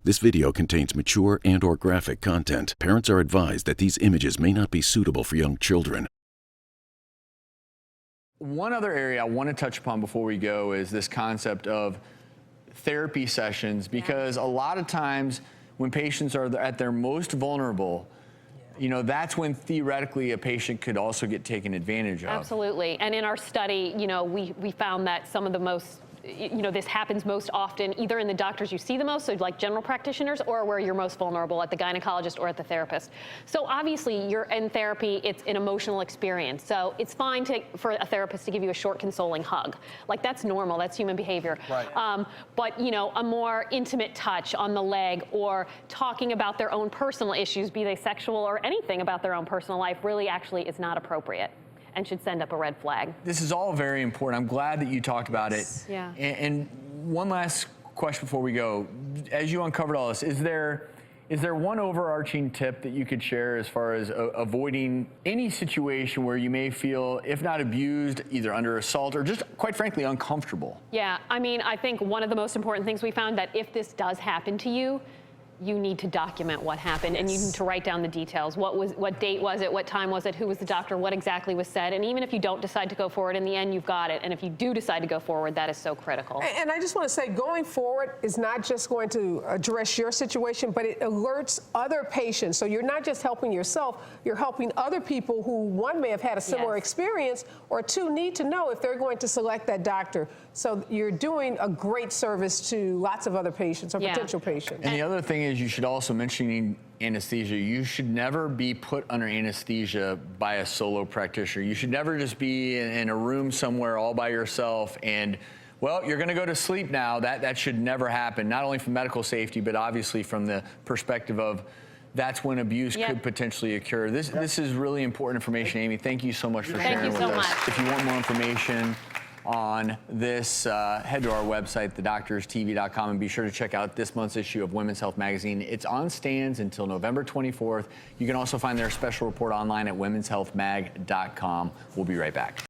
This video contains mature and/or graphic content. Parents are advised that these images may not be suitable for young children. One other area I want to touch upon before we go is this concept of therapy sessions, because a lot of times when patients are at their most vulnerable, you know, that's when theoretically a patient could also get taken advantage of. Absolutely. And in our study, you know, we found that some of the most, you know, this happens most often either in the doctors you see the most, so like general practitioners, or where you're most vulnerable, at the gynecologist or at the therapist. So obviously you're in therapy, it's an emotional experience. So it's fine for a therapist to give you a short consoling hug. Like, that's normal, that's human behavior. Right. But you know, a more intimate touch on the leg, or talking about their own personal issues, be they sexual or anything about their own personal life, really actually is not appropriate and should send up a red flag. This is all very important. I'm glad that you talked about it. Yeah. And one last question before we go. As you uncovered all this, is there one overarching tip that you could share as far as avoiding any situation where you may feel, if not abused, either under assault or just, quite frankly, uncomfortable? Yeah, I mean, I think one of the most important things we found, that if this does happen to you, you need to document what happened, and you need to write down the details. What date was it? What time was it? Who was the doctor? What exactly was said? And even if you don't decide to go forward, in the end, you've got it. And if you do decide to go forward, that is so critical. And I just want to say, going forward is not just going to address your situation, but it alerts other patients. So you're not just helping yourself, you're helping other people who, one, may have had a similar experience, or two, need to know if they're going to select that doctor. So you're doing a great service to lots of other patients or potential patients. And the other thing is, you should also mention anesthesia. You should never be put under anesthesia by a solo practitioner. You should never just be in a room somewhere all by yourself and, well, you're going to go to sleep now. That should never happen, not only from medical safety, but obviously from the perspective of that's when abuse could potentially occur. This is really important information, Amy. Thank you so much for sharing with us. Thank you so much. If you want more information on this, head to our website, thedoctorstv.com, and be sure to check out this month's issue of Women's Health Magazine. It's on stands until November 24th. You can also find their special report online at womenshealthmag.com. We'll be right back.